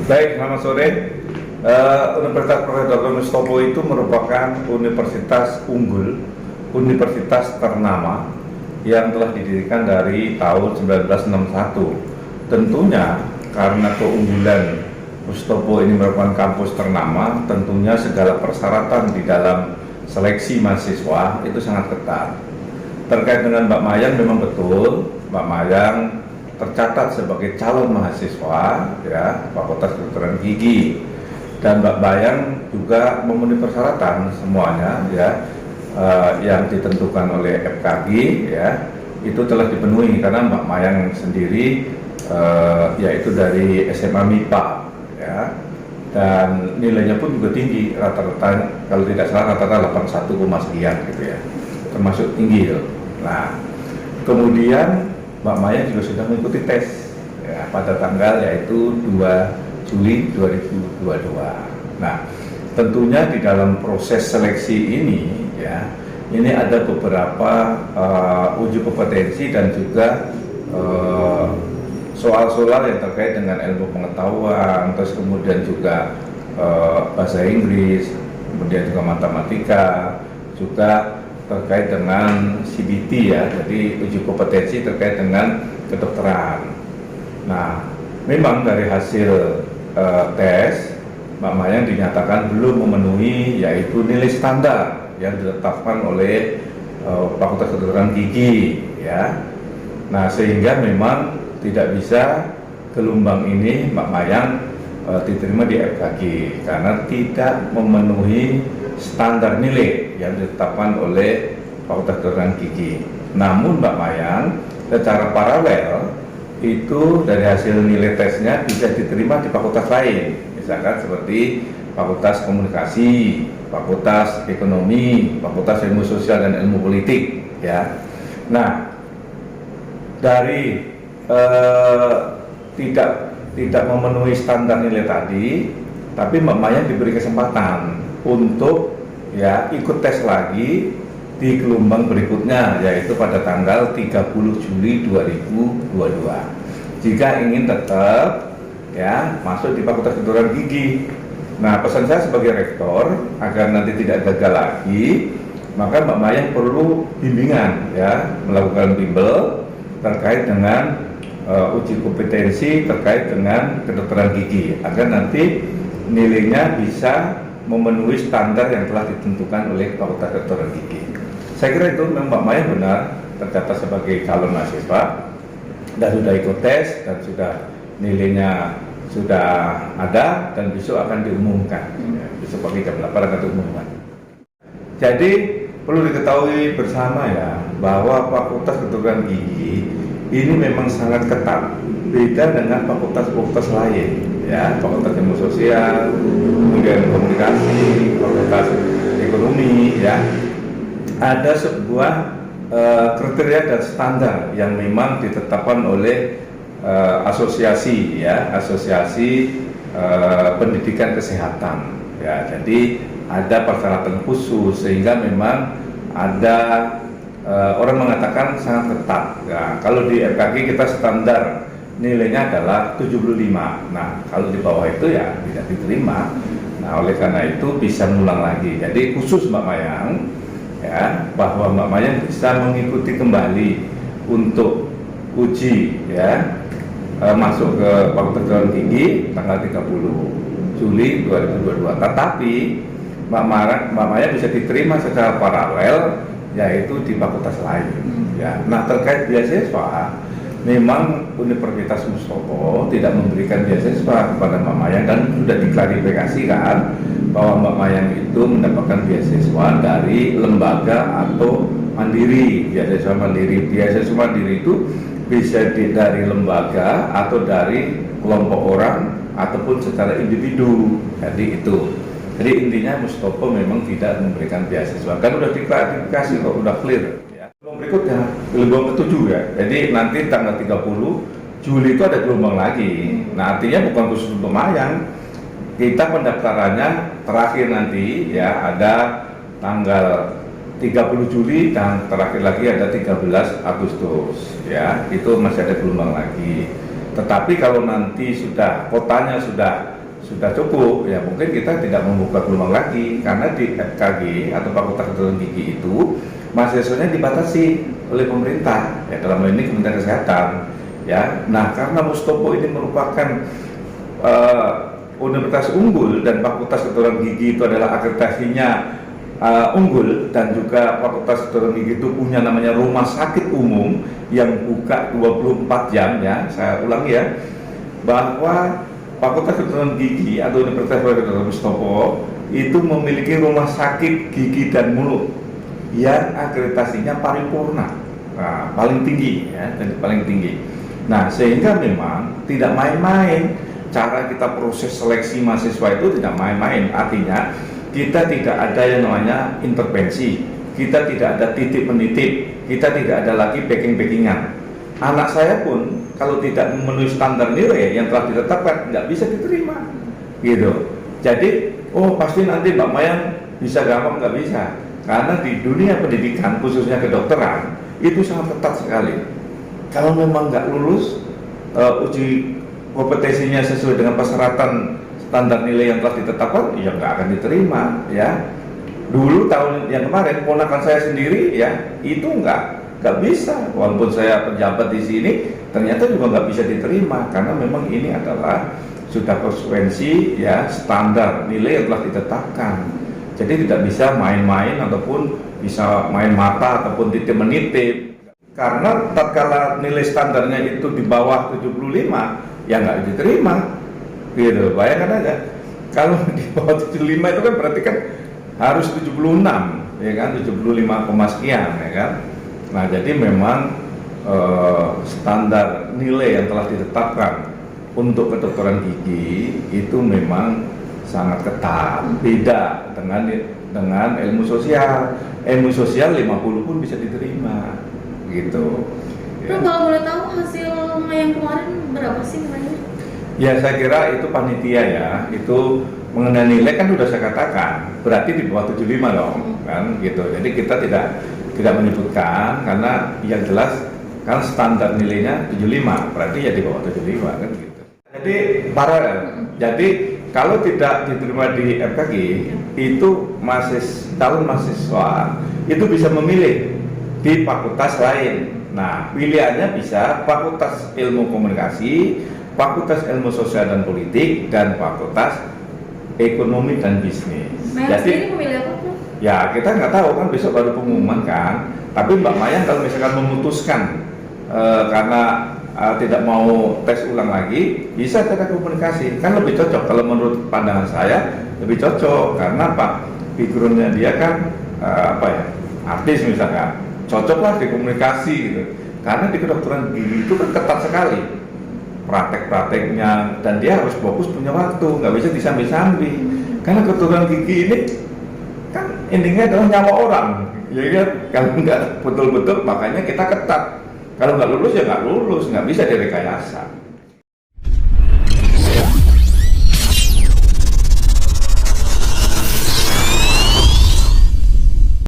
Baik, selamat sore. Universitas Profesor Dr. Mustopo itu merupakan universitas unggul, universitas ternama yang telah didirikan dari tahun 1961. Tentunya karena keunggulan Mustopo ini merupakan kampus ternama, tentunya segala persyaratan di dalam seleksi mahasiswa itu sangat ketat. Terkait dengan Mbak Mayang, memang betul Mbak Mayang tercatat sebagai calon mahasiswa ya Fakultas Kedokteran Gigi, dan Mbak Mayang juga memenuhi persyaratan semuanya ya yang ditentukan oleh FKG ya, itu telah dipenuhi karena Mbak Mayang sendiri yaitu dari SMA MIPA ya, dan nilainya pun juga tinggi, rata-rata kalau tidak salah rata-rata 81, sekian gitu ya, termasuk tinggi loh. Nah, kemudian Mbak Mayang juga sudah mengikuti tes ya, pada tanggal yaitu 2 Juli 2022. Nah, tentunya di dalam proses seleksi ini ya, ini ada beberapa uji kompetensi dan juga soal-soal yang terkait dengan ilmu pengetahuan, terus kemudian juga bahasa Inggris, kemudian juga matematika, juga terkait dengan CBT ya, jadi uji kompetensi terkait dengan kedokteran. Nah, memang dari hasil tes Mbak Mayang dinyatakan belum memenuhi yaitu nilai standar yang ditetapkan oleh Fakultas Kedokteran Gigi ya. Nah, sehingga memang tidak bisa gelombang ini Mbak Mayang diterima di FKG karena tidak memenuhi standar nilai yang ditetapkan oleh Fakultas Kedokteran Gigi. Namun Mbak Mayang secara paralel itu dari hasil nilai tesnya bisa diterima di fakultas lain, misalkan seperti Fakultas Komunikasi, Fakultas Ekonomi, Fakultas Ilmu Sosial dan Ilmu Politik ya. Nah, dari tidak memenuhi standar nilai tadi, tapi Mbak Mayang diberi kesempatan untuk ya ikut tes lagi di gelombang berikutnya, yaitu pada tanggal 30 Juli 2022 jika ingin tetap ya masuk di Fakultas Kedokteran Gigi. Nah, pesan saya sebagai rektor agar nanti tidak gagal lagi, maka Mbak Mayang perlu bimbingan ya, melakukan bimbel terkait dengan uji kompetensi terkait dengan kedokteran gigi agar nanti nilainya bisa memenuhi standar yang telah ditentukan oleh Fakultas Kedokteran Gigi. Saya kira itu memang Mbak Mayang benar tercatat sebagai calon mahasiswa dan sudah ikut tes dan sudah nilainya sudah ada dan besok akan diumumkan. Besok pagi jam 8 akan diumumkan. Jadi perlu diketahui bersama ya bahwa Fakultas Kedokteran Gigi ini memang sangat ketat, beda dengan fakultas-fakultas lain ya, Fakultas Ilmu Sosial, kemudian Komunikasi, Fakultas Ekonomi ya. Ada sebuah kriteria dan standar yang memang ditetapkan oleh asosiasi ya, asosiasi pendidikan kesehatan ya. Jadi ada persyaratan khusus sehingga memang ada orang mengatakan sangat ketat ya. Kalau di FKG kita standar nilainya adalah 75. Nah, kalau di bawah itu ya tidak diterima. Nah, oleh karena itu bisa mengulang lagi. Jadi khusus Mbak Mayang ya, bahwa Mbak Mayang bisa mengikuti kembali untuk uji ya masuk ke Fakultas Kedokteran Gigi tanggal 30 Juli 2022. Tetapi Mbak Mayang bisa diterima secara paralel yaitu di fakultas lain ya. Nah, terkait beasiswa, memang Universitas Mustopo tidak memberikan beasiswa kepada Mbak Mayang dan sudah diklarifikasikan bahwa Mbak Mayang itu mendapatkan beasiswa dari lembaga atau mandiri. Beasiswa mandiri itu bisa dari lembaga atau dari kelompok orang ataupun secara individu. Jadi itu. Jadi intinya Mustopo memang tidak memberikan beasiswa. Kan udah diklarifikasi kok, udah clear. Berikutnya gelombang ke-7 ya. Jadi nanti tanggal 30 Juli itu ada gelombang lagi. Nah, artinya bukan khusus untuk Mayang. Kita pendaftarannya terakhir nanti ya ada tanggal 30 Juli dan terakhir lagi ada 13 Agustus ya. Itu masih ada gelombang lagi. Tetapi kalau nanti sudah kotanya sudah sudah cukup, ya mungkin kita tidak membuka gelombang lagi, karena di FKG atau Fakultas Kedokteran Gigi itu mahasiswanya dibatasi oleh pemerintah, ya dalam hal ini Kementerian Kesehatan, ya. Nah, karena Mustopo ini merupakan universitas unggul dan Fakultas Kedokteran Gigi itu adalah akreditasinya unggul, dan juga Fakultas Kedokteran Gigi itu punya namanya rumah sakit umum yang buka 24 jam, ya. Saya ulangi ya, bahwa Fakultas Kedokteran Gigi atau Universitas Dr. Mustopo itu memiliki rumah sakit gigi dan mulut yang akreditasinya paripurna, nah, paling tinggi, ya, dan paling tinggi. Nah, sehingga memang tidak main-main cara kita proses seleksi mahasiswa, itu tidak main-main. Artinya kita tidak ada yang namanya intervensi, kita tidak ada titip menitip, kita tidak ada lagi backing-backingan. Anak saya pun kalau tidak memenuhi standar nilai yang telah ditetapkan nggak bisa diterima, gitu. Jadi, oh pasti nanti Mbak Mayan bisa gampang, nggak bisa, karena di dunia pendidikan khususnya kedokteran itu sangat ketat sekali. Kalau memang nggak lulus uji kompetensinya sesuai dengan persyaratan standar nilai yang telah ditetapkan, ya nggak akan diterima, ya. Dulu tahun yang kemarin ponakan saya sendiri, ya, itu nggak bisa, walaupun saya pejabat di sini, ternyata juga nggak bisa diterima, karena memang ini adalah sudah konsekuensi, ya, standar nilai yang telah ditetapkan. Jadi tidak bisa main-main ataupun bisa main mata ataupun titip menitip, karena tatkala nilai standarnya itu di bawah 75, ya nggak diterima, gitu. Bayangkan aja, kalau di bawah 75 itu kan berarti kan harus 76, ya kan, 75, sekian, ya kan. Nah, jadi memang standar nilai yang telah ditetapkan untuk kedokteran gigi itu memang sangat ketat, beda dengan ilmu sosial. Ilmu sosial 50 pun bisa diterima, gitu. Nah, kalau boleh tahu hasil yang kemarin berapa sih nilainya? Ya, saya kira itu panitia, ya, itu mengenai nilai kan sudah saya katakan, berarti di bawah 75 dong, kan, gitu. Jadi kita tidak menyebutkan, karena yang jelas kan standar nilainya 75, berarti ya di bawah 75, kan gitu. Jadi paralel. Jadi kalau tidak diterima di FKG, itu calon mahasiswa itu bisa memilih di fakultas lain. Nah, pilihannya bisa Fakultas Ilmu Komunikasi, Fakultas Ilmu Sosial dan Politik, dan Fakultas Ekonomi dan Bisnis. Maya sendiri memilih apa tuh? Ya, kita nggak tahu, kan besok baru pengumuman kan. Tapi Mbak Maya kalau misalkan memutuskan karena tidak mau tes ulang lagi, bisa teknik komunikasi, kan lebih cocok. Kalau menurut pandangan saya lebih cocok, karena Pak backgroundnya dia kan artis misalkan, cocoklah di komunikasi gitu. Karena di kedokteran gigi itu kan ketat sekali praktek-prakteknya, dan dia harus fokus, punya waktu, nggak bisa disambi-sambi. Karena kedokteran gigi ini kan endingnya adalah nyawa orang, ya kan. Kalau nggak betul-betul, makanya kita ketat. Kalau nggak lulus ya nggak lulus, nggak bisa direkayasa.